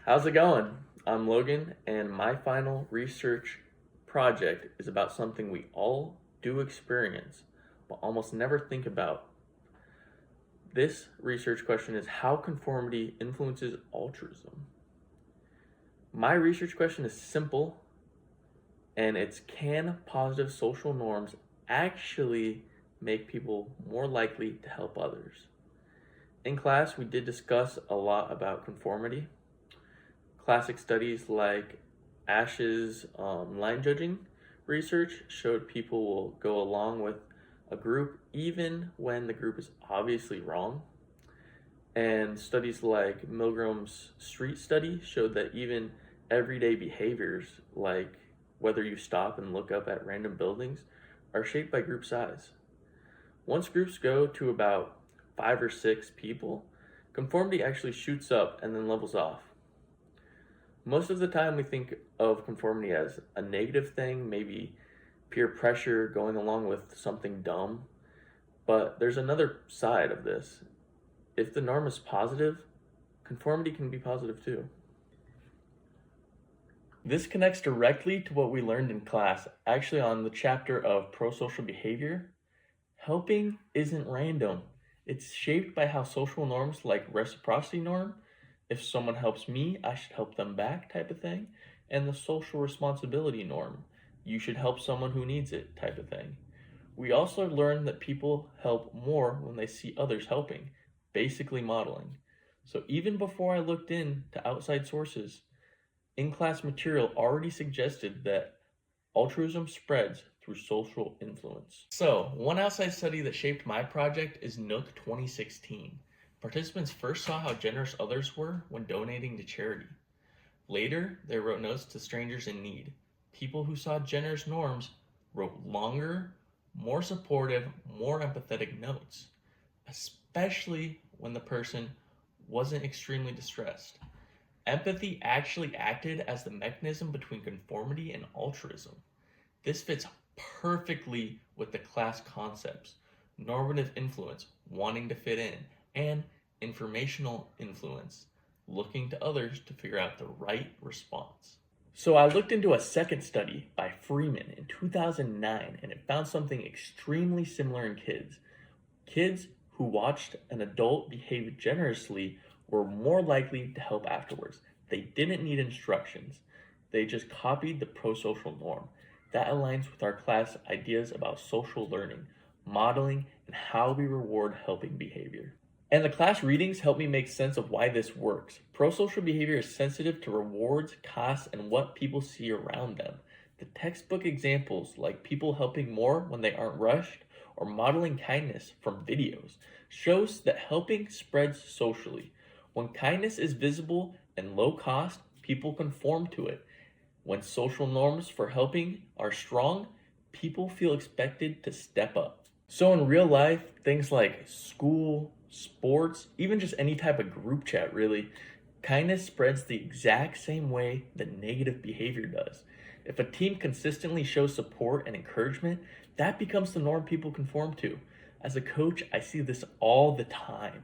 How's it going? I'm Logan, and my final research project is about something we all do experience, but almost never think about. This research question is how conformity influences altruism. My research question is simple, and it's can positive social norms actually make people more likely to help others? In class, we did discuss a lot about conformity. Classic studies like Ash's line judging research showed people will go along with a group even when the group is obviously wrong. And studies like Milgram's street study showed that even everyday behaviors, like whether you stop and look up at random buildings, are shaped by group size. Once groups go to about 5 or 6 people, conformity actually shoots up and then levels off. Most of the time, we think of conformity as a negative thing, maybe peer pressure going along with something dumb. But there's another side of this. If the norm is positive, conformity can be positive too. This connects directly to what we learned in class, actually on the chapter of pro-social behavior. Helping isn't random. It's shaped by how social norms like reciprocity norm, if someone helps me, I should help them back type of thing, and the social responsibility norm, you should help someone who needs it type of thing. We also learned that people help more when they see others helping, basically modeling. So even before I looked into outside sources, in-class material already suggested that altruism spreads through social influence. So, one outside study that shaped my project is Nook 2016. Participants first saw how generous others were when donating to charity. Later, they wrote notes to strangers in need. People who saw generous norms wrote longer, more supportive, more empathetic notes, especially when the person wasn't extremely distressed. Empathy actually acted as the mechanism between conformity and altruism. This fits perfectly with the class concepts: normative influence, wanting to fit in, and informational influence, looking to others to figure out the right response. So I looked into a second study by Freeman in 2009, and it found something extremely similar in kids. Kids who watched an adult behave generously were more likely to help afterwards. They didn't need instructions. They just copied the pro-social norm. That aligns with our class ideas about social learning, modeling, and how we reward helping behavior. And the class readings help me make sense of why this works. Pro-social behavior is sensitive to rewards, costs, and what people see around them. The textbook examples, like people helping more when they aren't rushed, or modeling kindness from videos, shows that helping spreads socially. When kindness is visible and low cost, people conform to it. When social norms for helping are strong, people feel expected to step up. So in real life, things like school, sports, even just any type of group chat really, kindness spreads the exact same way that negative behavior does. If a team consistently shows support and encouragement, that becomes the norm people conform to. As a coach, I see this all the time.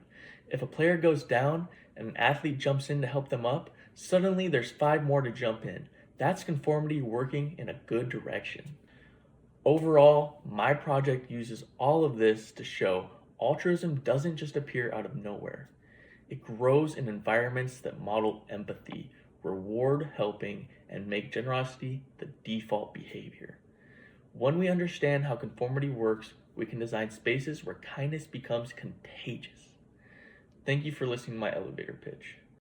If a player goes down and an athlete jumps in to help them up, suddenly there's 5 more to jump in. That's conformity working in a good direction. Overall, my project uses all of this to show altruism doesn't just appear out of nowhere. It grows in environments that model empathy, reward helping, and make generosity the default behavior. When we understand how conformity works, we can design spaces where kindness becomes contagious. Thank you for listening to my elevator pitch.